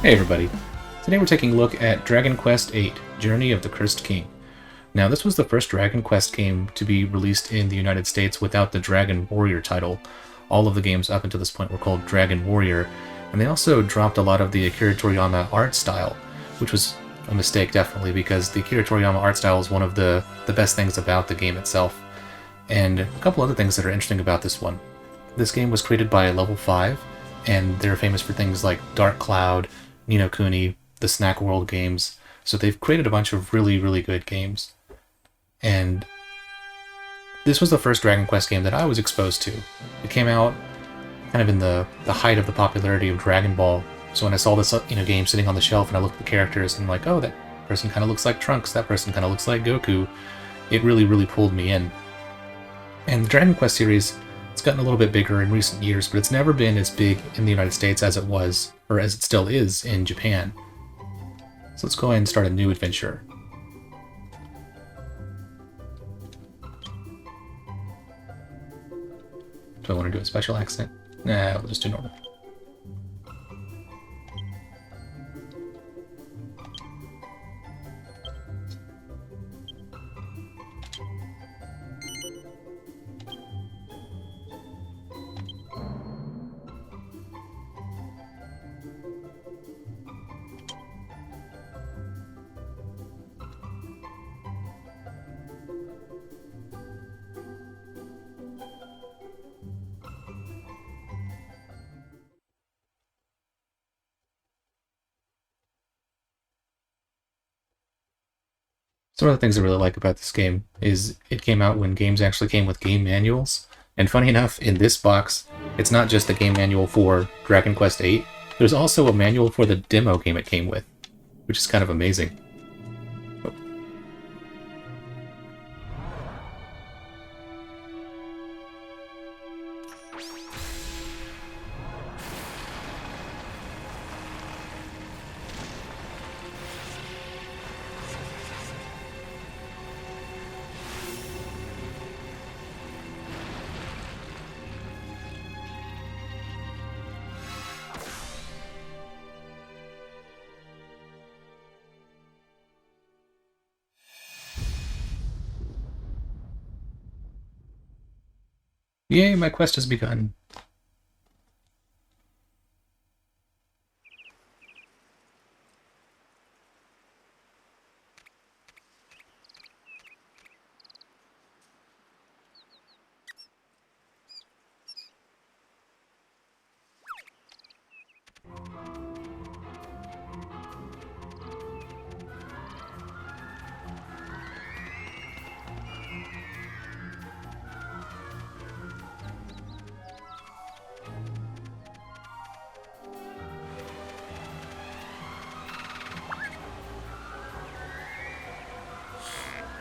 Hey everybody, today we're taking a look at Dragon Quest VIII, Journey of the Cursed King. Now this was the first Dragon Quest game to be released in the United States without the Dragon Warrior title. All of the games up until this point were called Dragon Warrior, and they also dropped a lot of the Akira Toriyama art style, which was a mistake definitely, because the Akira Toriyama art style is one of the best things about the game itself. And a couple other things that are interesting about this one. This game was created by Level 5, and they're famous for things like Dark Cloud, Ni no Kuni, the Snack World games. So they've created a bunch of really, really good games. And this was the first Dragon Quest game that I was exposed to. It came out kind of in the height of the popularity of Dragon Ball. So when I saw this game sitting on the shelf and I looked at the characters and I'm like, oh, that person kind of looks like Trunks, that person kind of looks like Goku, it really, really pulled me in. And the Dragon Quest series, it's gotten a little bit bigger in recent years, but it's never been as big in the United States as it was, or as it still is, in Japan. So let's go ahead and start a new adventure. Do I want to do a special accent? Nah, we'll just do normal. Some of the things I really like about this game is it came out when games actually came with game manuals. And funny enough, in this box, it's not just the game manual for Dragon Quest VIII, there's also a manual for the demo game it came with, which is kind of amazing. Yay, my quest has begun.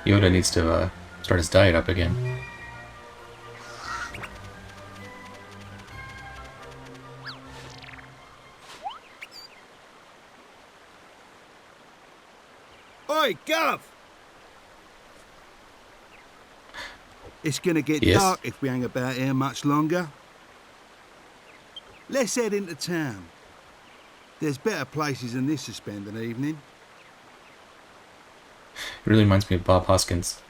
Yoda needs to start his diet up again. Oi, Gov! It's gonna get Yes? dark if we hang about here much longer. Let's head into town. There's better places than this to spend an evening. It really reminds me of Bob Hoskins.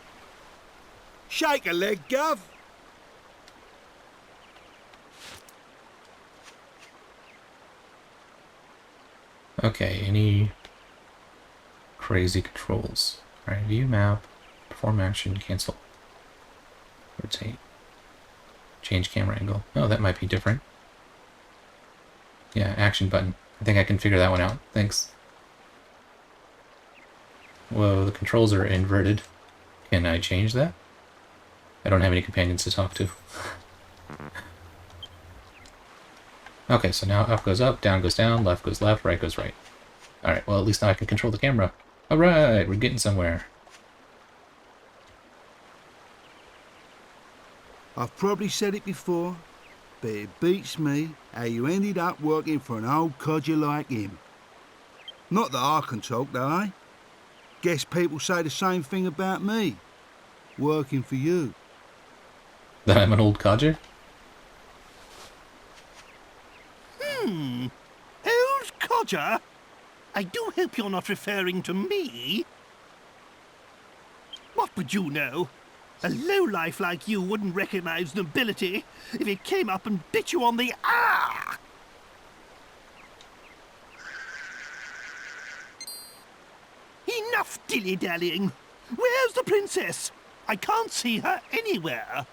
Shake a leg, Gov! Okay, any crazy controls? Alright, view map, perform action, cancel, rotate, change camera angle. Oh, that might be different. Yeah, action button. I think I can figure that one out. Thanks. Whoa, the controls are inverted. Can I change that? I don't have any companions to talk to. Okay, so now up goes up, down goes down, left goes left, right goes right. Alright, well at least now I can control the camera. Alright, we're getting somewhere. I've probably said it before, but it beats me how you ended up working for an old codger like him. Not that I can talk, though, eh? Guess people say the same thing about me. Working for you. That I'm an old codger? Who's codger? I do hope you're not referring to me. What would you know? A lowlife like you wouldn't recognize nobility if it came up and bit you on the ah! Enough dilly-dallying. Where's the princess? I can't see her anywhere.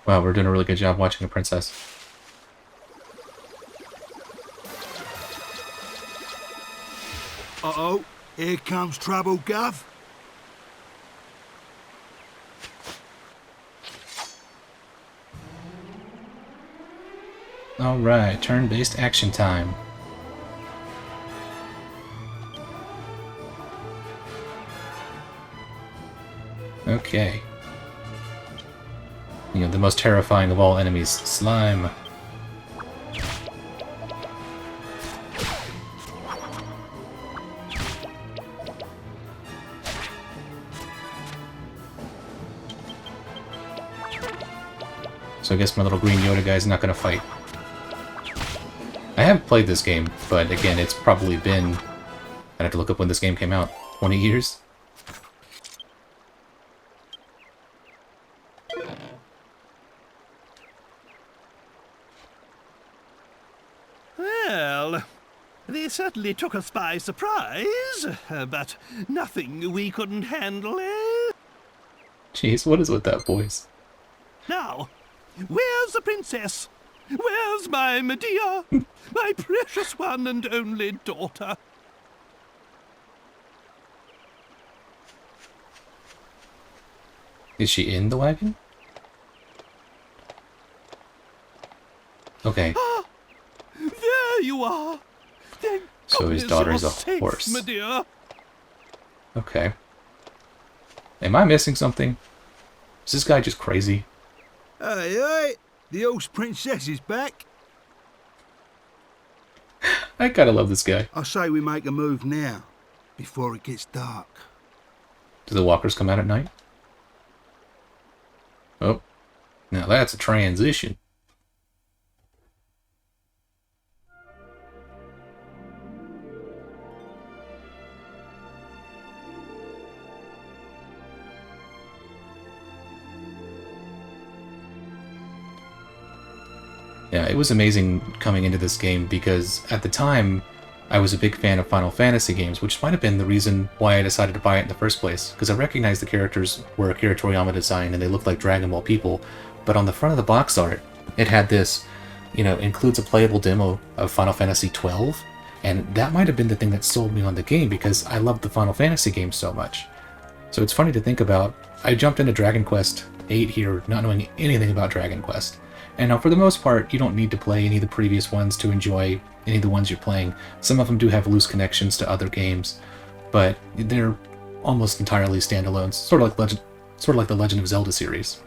Wow, we're doing a really good job watching a princess. Uh-oh, here comes trouble, Gov. Alright, turn-based action time. Okay. You know, the most terrifying of all enemies, slime. So I guess my little green Yoda guy's not gonna fight. I haven't played this game, but again, it's probably been... I'd have to look up when this game came out. 20 years? Well, they certainly took us by surprise, but nothing we couldn't handle, eh? Jeez, what is with that voice? Now, where's the princess? Where's my Medea? My precious one and only daughter? Is she in the wagon? Okay. There you are! Thank So his goodness daughter's you're a safe, horse. Medea. Okay. Am I missing something? Is this guy just crazy? Hey, hey, the horse princess is back. I kinda love this guy. I say we make a move now, before it gets dark. Do the walkers come out at night? Oh. Now that's a transition. Yeah, it was amazing coming into this game because at the time I was a big fan of Final Fantasy games, which might have been the reason why I decided to buy it in the first place, because I recognized the characters were Akira Toriyama design and they looked like Dragon Ball people, but on the front of the box art, it had this, you know, includes a playable demo of Final Fantasy XII, and that might have been the thing that sold me on the game because I loved the Final Fantasy games so much. So it's funny to think about, I jumped into Dragon Quest VIII here not knowing anything about Dragon Quest. And now, for the most part, you don't need to play any of the previous ones to enjoy any of the ones you're playing. Some of them do have loose connections to other games, but they're almost entirely standalones, sort of like the Legend of Zelda series.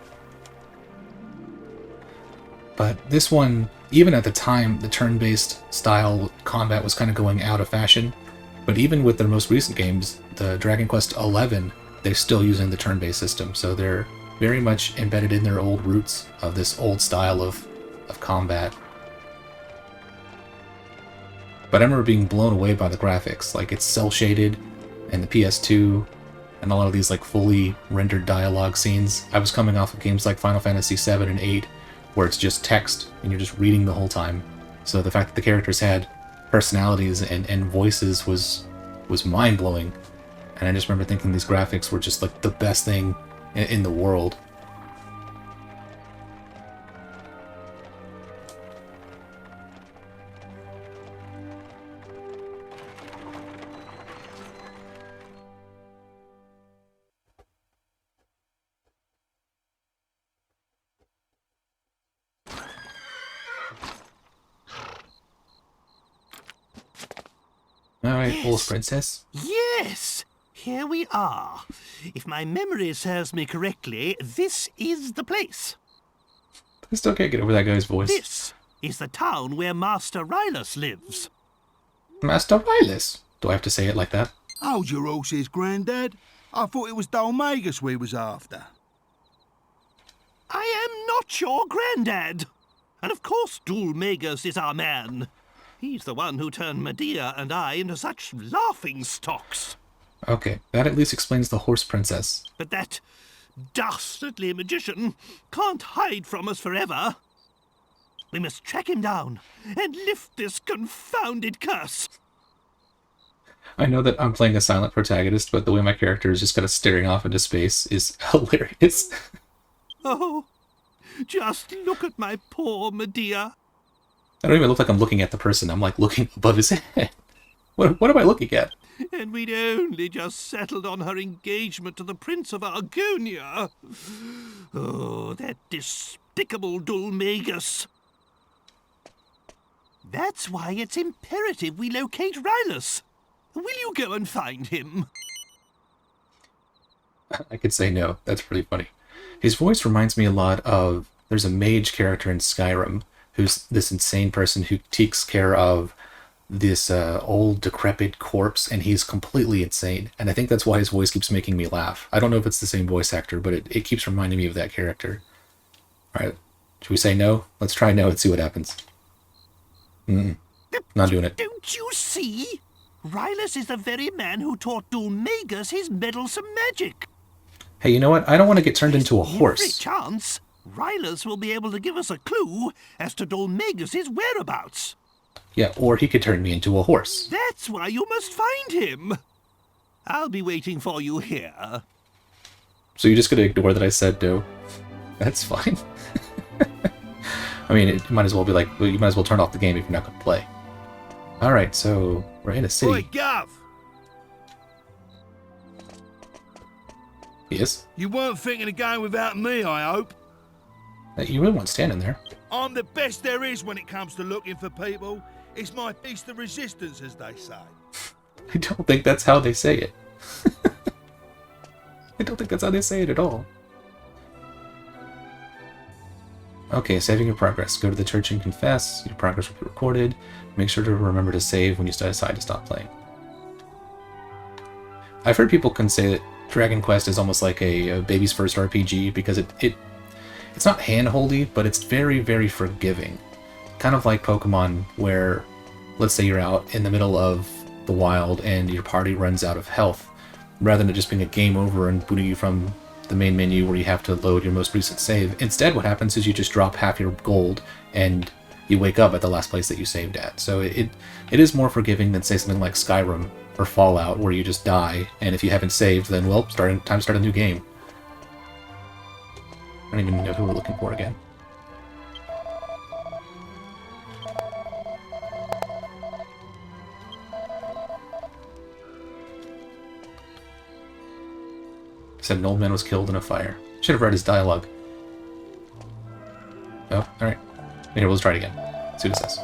But this one, even at the time, the turn-based style combat was kind of going out of fashion. But even with their most recent games, the Dragon Quest XI, they're still using the turn-based system, so they're very much embedded in their old roots of this old style of combat. But I remember being blown away by the graphics. Like, it's cel-shaded, and the PS2, and a lot of these like fully rendered dialogue scenes. I was coming off of games like Final Fantasy VII and VIII, where it's just text, and you're just reading the whole time. So the fact that the characters had personalities and voices was mind-blowing. And I just remember thinking these graphics were just like the best thing in the world. Alright, Yes. Wolf Princess. Yes! Here we are. If my memory serves me correctly, this is the place. I still can't get over that guy's voice. This is the town where Master Rylus lives. Master Rylus. Do I have to say it like that? Hold your horses, Grandad. I thought it was Dalmagus we was after. I am not your granddad. And of course Dulmagus is our man. He's the one who turned Medea and I into such laughing stocks. Okay, that at least explains the horse princess. But that dastardly magician can't hide from us forever. We must track him down and lift this confounded curse. I know that I'm playing a silent protagonist, but the way my character is just kind of staring off into space is hilarious. Oh, just look at my poor Medea. I don't even look like I'm looking at the person. I'm like looking above his head. What am I looking at? And we'd only just settled on her engagement to the Prince of Argonia. Oh, that despicable Dulmagus. That's why it's imperative we locate Rylus. Will you go and find him? I could say no. That's pretty funny. His voice reminds me a lot of... There's a mage character in Skyrim who's this insane person who takes care of this old decrepit corpse, and he's completely insane. And I think that's why his voice keeps making me laugh. I don't know if it's the same voice actor, but it keeps reminding me of that character. Alright, should we say no? Let's try no and see what happens. Not doing it. Don't you see? Rylus is the very man who taught Dulmagus his meddlesome magic. Hey, you know what? I don't want to get turned into a Every horse. chance, Rylus will be able to give us a clue as to Dulmagus' whereabouts. Yeah, or he could turn me into a horse. That's why you must find him. I'll be waiting for you here. So you're just going to ignore that I said no? That's fine. I mean, it might as well be like, well, you might as well turn off the game if you're not going to play. Alright, so we're in a city. Oi, Gov! Yes? You weren't thinking of going without me, I hope. You really weren't standing there. I'm the best there is when it comes to looking for people. It's my piece of resistance, as they say. I don't think that's how they say it. I don't think that's how they say it at all. Okay, saving your progress. Go to the church and confess. Your progress will be recorded. Make sure to remember to save when you decide to stop playing. I've heard people can say that Dragon Quest is almost like a baby's first RPG because it's not hand-holdy, but it's very, very forgiving. Kind of like Pokemon, where, let's say you're out in the middle of the wild and your party runs out of health. Rather than it just being a game over and booting you from the main menu where you have to load your most recent save. Instead, what happens is you just drop half your gold and you wake up at the last place that you saved at. So it is more forgiving than, say, something like Skyrim or Fallout, where you just die, and if you haven't saved, then, well, time to start a new game. I don't even know who we're looking for again. Said an old man was killed in a fire. Should have read his dialogue. Oh, alright. Here, we'll try it again. See what it says.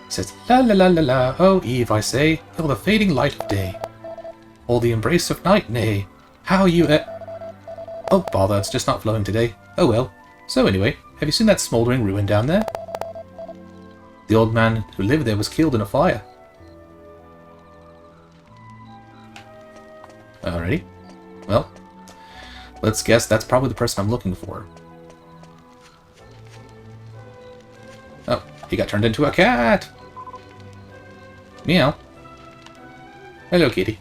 It says, la la la la la, oh Eve, I say, you're the fading light of day. Or the embrace of night, nay. How you Oh, bother, it's just not flowing today. Oh well. So anyway, have you seen that smouldering ruin down there? The old man who lived there was killed in a fire. Alrighty. Well, let's guess that's probably the person I'm looking for. Oh, he got turned into a cat! Meow. Hello, kitty.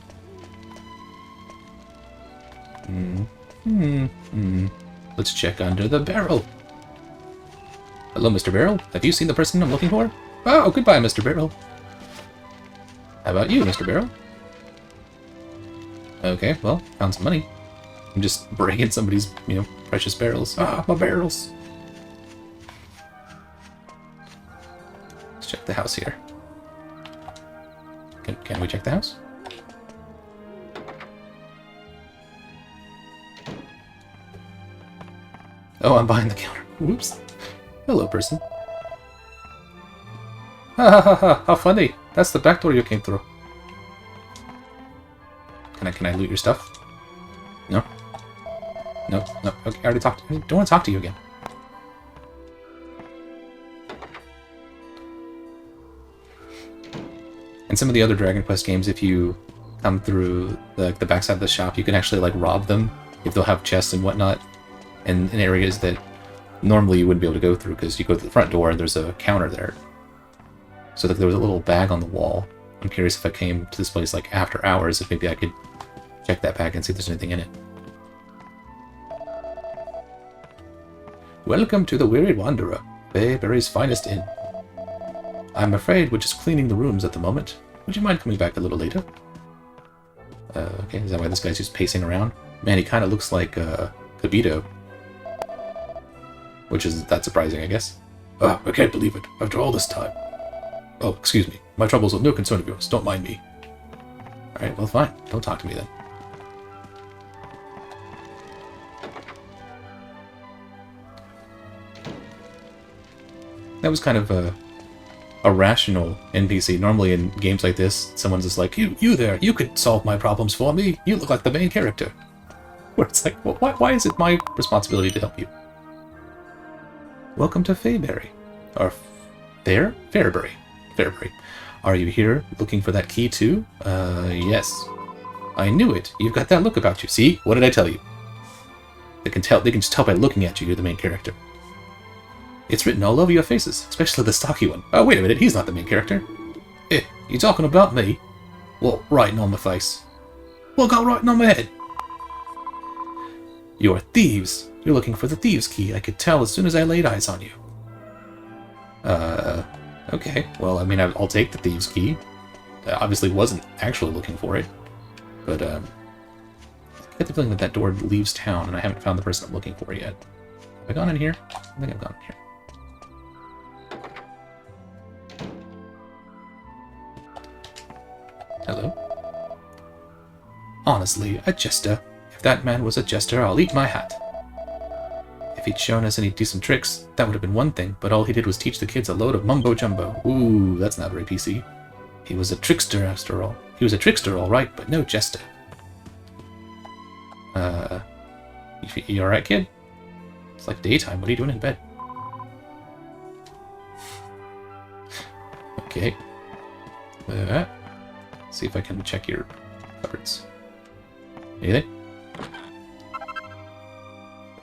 Let's check under the barrel. Hello, Mr. Barrel. Have you seen the person I'm looking for? Oh, goodbye, Mr. Barrel. How about you, Mr. Barrel? Okay, well, found some money. I'm just breaking somebody's, precious barrels. Ah, my barrels! Let's check the house here. Can we check the house? Oh, I'm behind the counter. Whoops. Hello, person. Ha ha ha ha! How funny! That's the back door you came through. Can I loot your stuff? No? No, no. Okay, I already talked. I don't want to talk to you again. In some of the other Dragon Quest games, if you come through the backside of the shop, you can actually, like, rob them if they'll have chests and whatnot. And in areas that normally you wouldn't be able to go through because you go to the front door and there's a counter there. So there was a little bag on the wall. I'm curious if I came to this place like after hours, if maybe I could check that bag and see if there's anything in it. Welcome to the Weary Wanderer, Bayberry's finest inn. I'm afraid we're just cleaning the rooms at the moment. Would you mind coming back a little later? Okay, is that why this guy's just pacing around? Man, he kind of looks like Kibito. Which is that surprising, I guess. Ah, I can't believe it, after all this time. Oh, excuse me. My troubles are no concern of yours. Don't mind me. Alright, well, fine. Don't talk to me then. That was kind of a rational NPC. Normally in games like this, someone's just like, you there, you could solve my problems for me. You look like the main character. Where it's like, well, why is it my responsibility to help you? Welcome to Fairbury. Or Fairbury. Fairbury. Are you here looking for that key too? Yes. I knew it. You've got that look about you. See? What did I tell you? They can just tell by looking at you you're the main character. It's written all over your faces, especially the stocky one. Oh, wait a minute, he's not the main character. You talking about me? What, writing on my face? What got writing on my head? You're thieves. You're looking for the thieves' key. I could tell as soon as I laid eyes on you. Okay. Well, I mean, I'll take the thieves' key. I obviously wasn't actually looking for it. But, I get the feeling that door leaves town, and I haven't found the person I'm looking for yet. Have I gone in here? I think I've gone in here. Hello? Honestly, a jester. If that man was a jester, I'll eat my hat. If he'd shown us any decent tricks, that would have been one thing, but all he did was teach the kids a load of mumbo-jumbo. Ooh, that's not very PC. He was a trickster, after all. He was a trickster, all right, but no jester. You alright, kid? It's like daytime. What are you doing in bed? Okay. See if I can check your cupboards. Anything?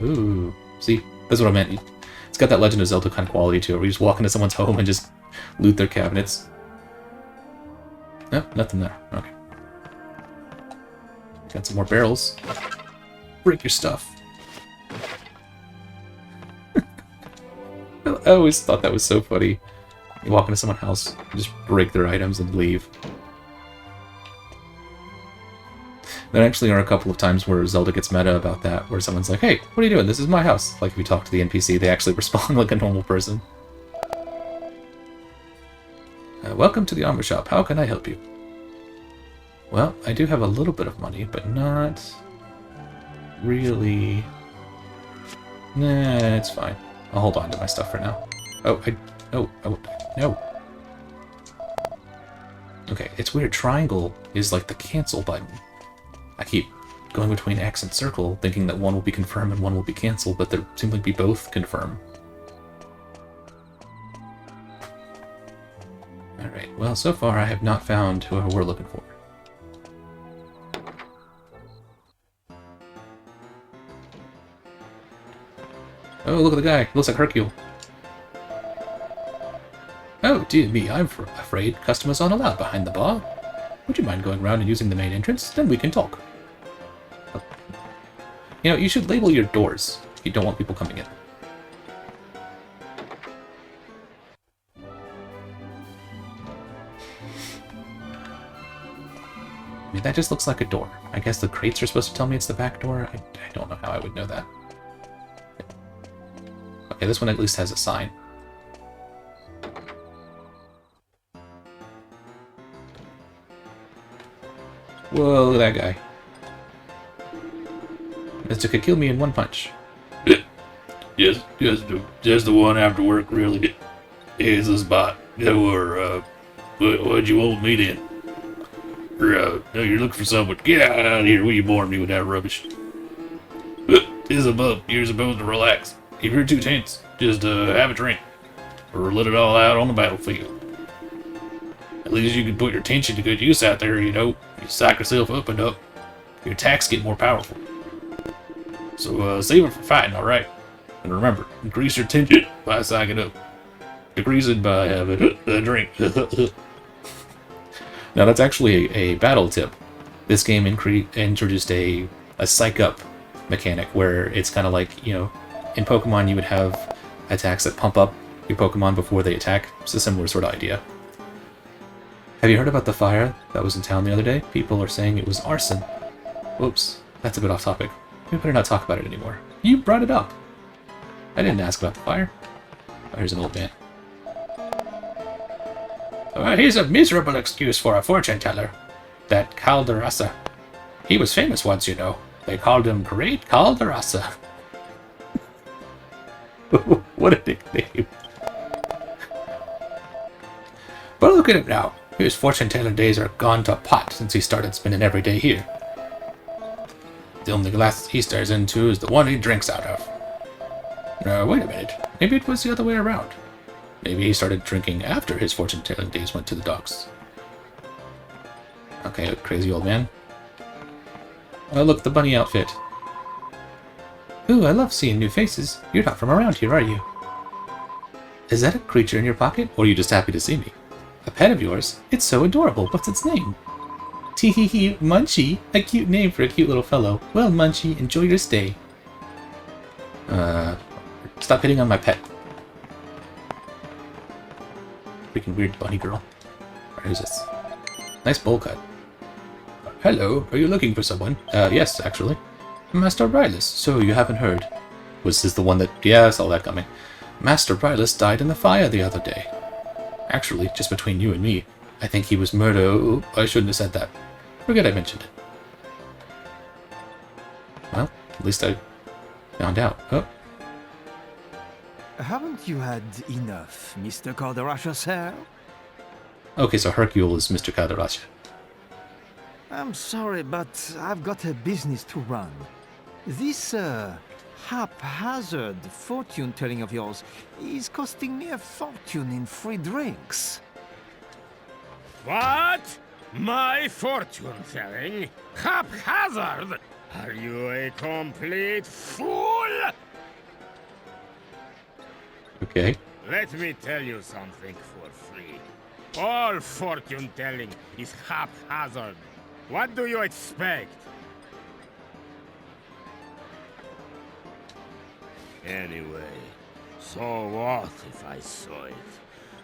Ooh. See? That's what I meant. It's got that Legend of Zelda kind of quality to it, where you just walk into someone's home and just loot their cabinets. No, nothing there. Okay. Got some more barrels. Break your stuff. I always thought that was so funny. You walk into someone's house, just break their items and leave. There actually are a couple of times where Zelda gets meta about that, where someone's like, hey, what are you doing? This is my house. Like, if you talk to the NPC, they actually respond like a normal person. Welcome to the armor shop. How can I help you? Well, I do have a little bit of money, but not really. Nah, it's fine. I'll hold on to my stuff for now. Oh, no. Okay, it's weird. Triangle is like the cancel button. I keep going between X and circle, thinking that one will be confirm and one will be cancel, but they seem to be both confirm. Alright, well, so far I have not found whoever we're looking for. Oh, look at the guy. Looks like Hercule. Oh, dear me, I'm afraid customers aren't allowed behind the bar. Would you mind going around and using the main entrance? Then we can talk. You know, you should label your doors if you don't want people coming in. I mean, that just looks like a door. I guess the crates are supposed to tell me it's the back door. I don't know how I would know that. Okay, this one at least has a sign. Whoa, look at that guy. Mister could kill me in one punch. Just the one after work, really. Is a spot. What'd you want me then? No, you're looking for someone. Get out of here. Will you bore me with that rubbish? You're supposed to relax. If you're too tense, just have a drink. Or let it all out on the battlefield. At least you can put your tension to good use out there, you know. You psych yourself up and up. Your attacks get more powerful. So, save it for fighting, alright? And remember, increase your tension by sacking up. Decrease it by having a drink. Now that's actually a battle tip. This game introduced a psych up mechanic where it's kind of like, you know, in Pokemon you would have attacks that pump up your Pokemon before they attack. It's a similar sort of idea. Have you heard about the fire that was in town the other day? People are saying it was arson. Whoops, that's a bit off topic. We better not talk about it anymore. You brought it up. I didn't ask about the fire. Oh, here's an old man. He's a miserable excuse for a fortune teller. That Calderasa. He was famous once, you know. They called him Great Calderasa. What a nickname. But look at him now. His fortune telling days are gone to pot since he started spending every day here. The only glass he stares into is the one he drinks out of. Wait a minute. Maybe it was the other way around. Maybe he started drinking after his fortune-telling days went to the dogs. Okay, crazy old man. Oh, look, the bunny outfit. Ooh, I love seeing new faces. You're not from around here, are you? Is that a creature in your pocket, or are you just happy to see me? A pet of yours? It's so adorable. What's its name? Tee-hee-hee, Munchie. A cute name for a cute little fellow. Well, Munchie, enjoy your stay. Stop hitting on my pet. Freaking weird bunny girl. Alright, who's this? Nice bowl cut. Hello, are you looking for someone? Yes, actually. Master Rylus, so you haven't heard. Was this the one that... Yeah, I saw that coming. Master Rylus died in the fire the other day. Actually, just between you and me, I think he was murdered... Oh, I shouldn't have said that. Forget I mentioned it. Well, at least I found out. Oh. Haven't you had enough, Mr. Calderasha, sir? Okay, so Hercule is Mr. Calderasha. I'm sorry, but I've got a business to run. This, haphazard fortune-telling of yours is costing me a fortune in free drinks. What? My fortune-telling? Haphazard? Are you a complete fool? Okay. Let me tell you something for free. All fortune-telling is haphazard. What do you expect? Anyway, so what if I saw it?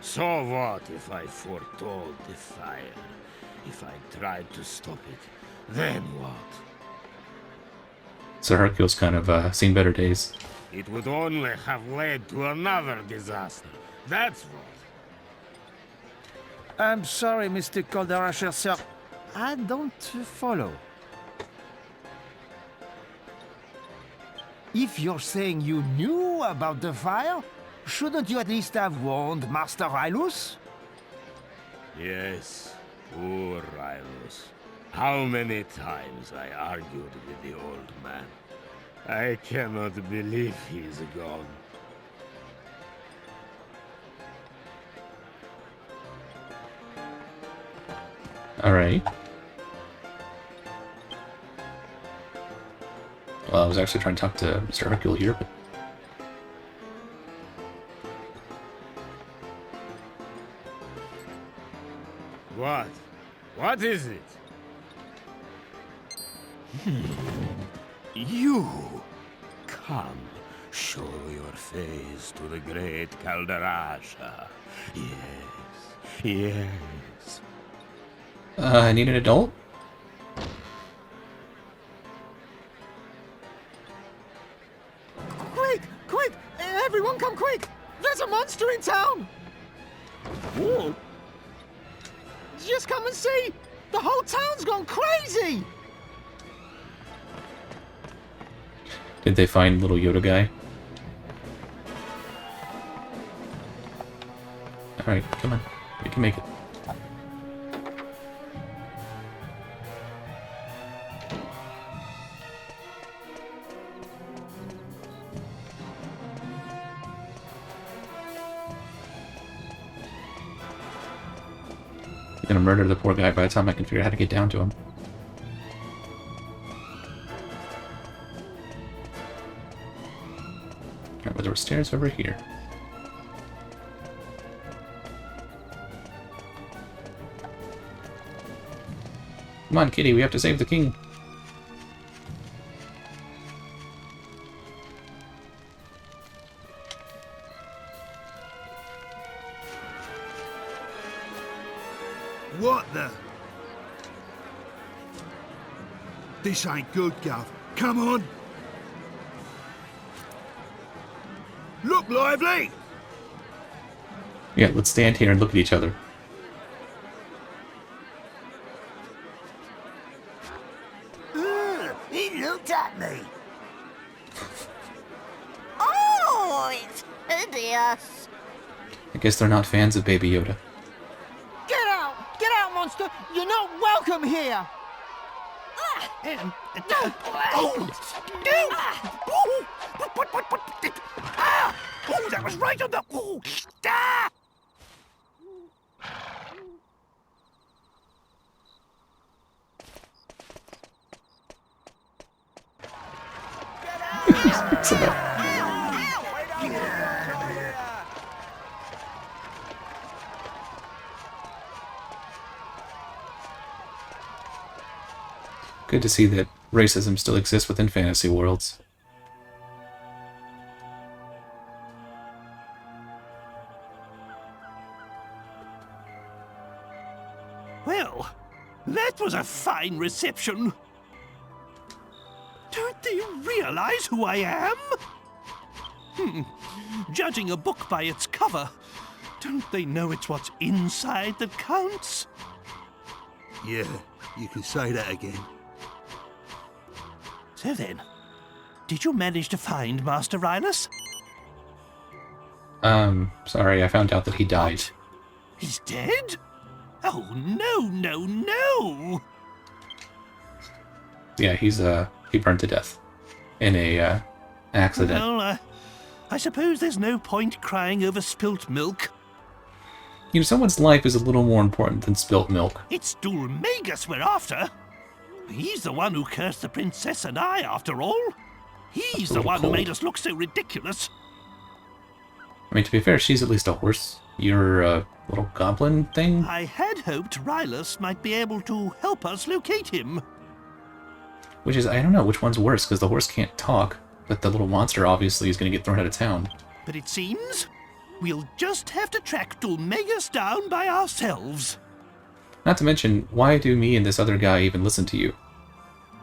So what if I foretold the fire? If I tried to stop it, then what? So Hercule's kind of seen better days. It would only have led to another disaster. That's what. I'm sorry, Mr. Calderasha, sir. I don't follow. If you're saying you knew about the fire, shouldn't you at least have warned Master Rylus? Yes, poor Rylus. How many times I argued with the old man. I cannot believe he's gone. Alright. Well, I was actually trying to talk to Mr. Hercule here, but... What? What is it? You! Come, show your face to the great Calderasha. Yes, yes. I need an adult? Quick! Quick! Everyone come quick! There's a monster in town! Whoa. Just come and see! The whole town's gone crazy! Did they find little Yoda guy? Alright, come on. We can make it. I'm gonna murder the poor guy by the time I can figure out how to get down to him. Alright, well, there were stairs over here. Come on, kitty, we have to save the king. What the? This ain't good, Gov. Come on. Look lively! Yeah, let's stand here and look at each other. He looked at me. Oh, it's hideous. I guess they're not fans of Baby Yoda. Get out, monster! You're not welcome here! Oh, that was right on the... Oh, ah! It's about... Good to see that racism still exists within fantasy worlds. Well, that was a fine reception. Don't they realize who I am? Judging a book by its cover, don't they know it's what's inside that counts? Yeah, you can say that again. So then, did you manage to find Master Rylus? Sorry, I found out that he died. He's dead? Oh, no. Yeah, he burned to death. In a, accident. Well, I suppose there's no point crying over spilt milk. You know, someone's life is a little more important than spilt milk. It's Dulmagus we're after. He's the one who cursed the princess and I, after all. He's the one who made us look so ridiculous. I mean, to be fair, she's at least a horse. You're a little goblin thing? I had hoped Rylus might be able to help us locate him. Which is, I don't know, which one's worse, because the horse can't talk, but the little monster obviously is going to get thrown out of town. But it seems we'll just have to track Dulmagus down by ourselves. Not to mention, why do me and this other guy even listen to you?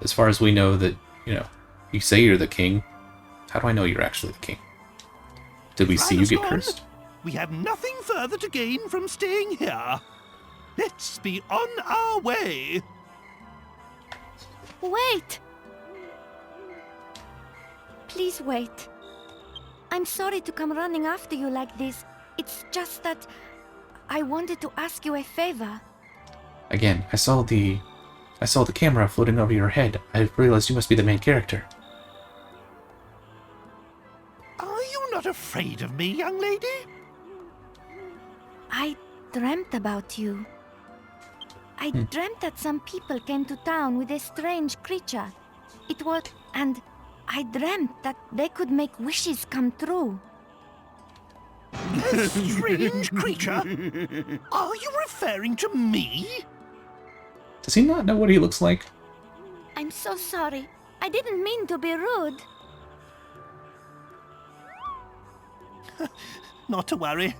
As far as we know that, you know, you say you're the king. How do I know you're actually the king? Did we see you get cursed? We have nothing further to gain from staying here. Let's be on our way. Wait! Please wait. I'm sorry to come running after you like this. It's just that I wanted to ask you a favor. Again, I saw the camera floating over your head. I realized you must be the main character. Are you not afraid of me, young lady? I dreamt about you. I dreamt that some people came to town with a strange creature. And I dreamt that they could make wishes come true. A strange creature? Are you referring to me? Does he not know what he looks like? I'm so sorry. I didn't mean to be rude. Not to worry.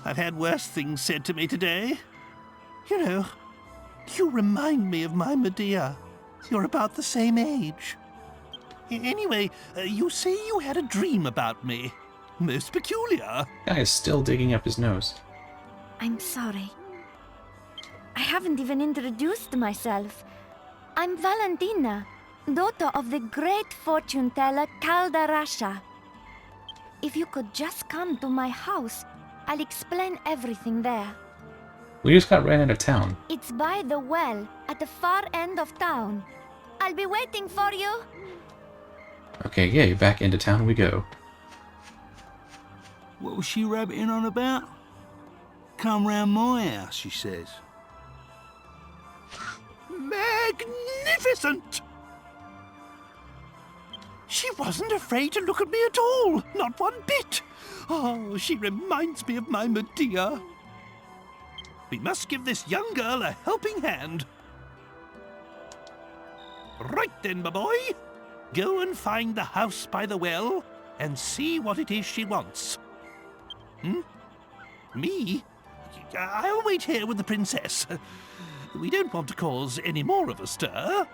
I've had worse things said to me today. You know, you remind me of my Medea. You're about the same age. Anyway, you say you had a dream about me. Most peculiar. Guy is still digging up his nose. I'm sorry. I haven't even introduced myself. I'm Valentina, daughter of the great fortune teller Caldarasha. If you could just come to my house, I'll explain everything there. We just got ran out of town. It's by the well, at the far end of town. I'll be waiting for you. Okay, yay, back into town we go. What was she rabbiting on about? Come round my house, she says. Magnificent! She wasn't afraid to look at me at all, not one bit. Oh, she reminds me of my Medea. We must give this young girl a helping hand. Right then, my boy. Go and find the house by the well and see what it is she wants. Me? I'll wait here with the princess. We don't want to cause any more of a stir.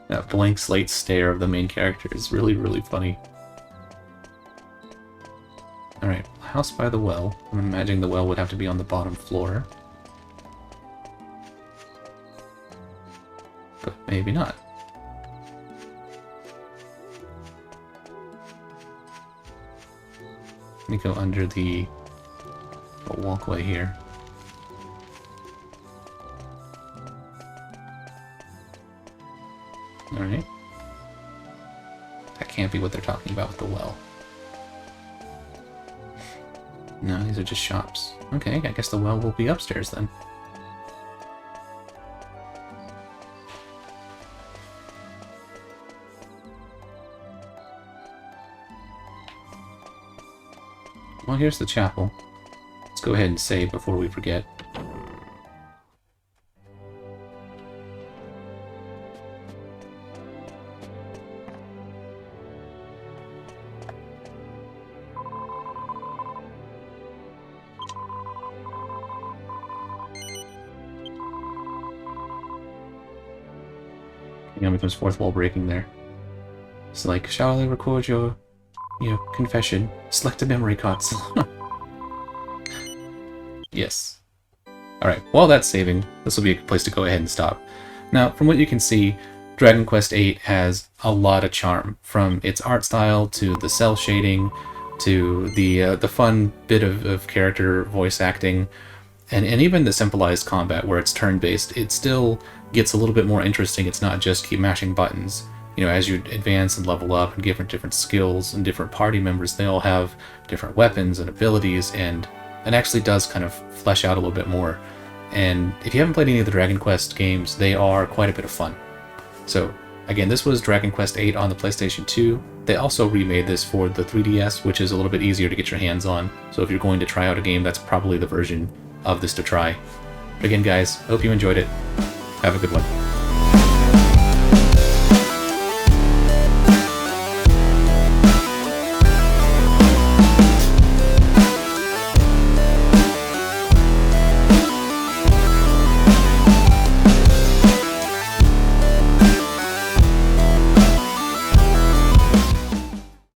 That blank slate stare of the main character is really, really funny. Alright, house by the well. I'm imagining the well would have to be on the bottom floor. But maybe not. Let me go under the walkway here. Alright. That can't be what they're talking about with the well. No, these are just shops. Okay, I guess the well will be upstairs then. Well, here's the chapel. Let's go ahead and save before we forget. Becomes fourth wall breaking there. It's like, shall I record your confession? Select a memory cards. Yes. Alright, while that's saving, this will be a place to go ahead and stop. Now, from what you can see, Dragon Quest VIII has a lot of charm, from its art style to the cell shading to the fun bit of character voice acting, and even the simplified combat where it's turn-based. It still gets a little bit more interesting. It's not just keep mashing buttons. You know, as you advance and level up and get different skills and different party members, they all have different weapons and abilities, and it actually does kind of flesh out a little bit more. And if you haven't played any of the Dragon Quest games, they are quite a bit of fun. So, again, this was Dragon Quest VIII on the PlayStation 2. They also remade this for the 3DS, which is a little bit easier to get your hands on. So if you're going to try out a game, that's probably the version of this to try. But again, guys, hope you enjoyed it. Have a good one.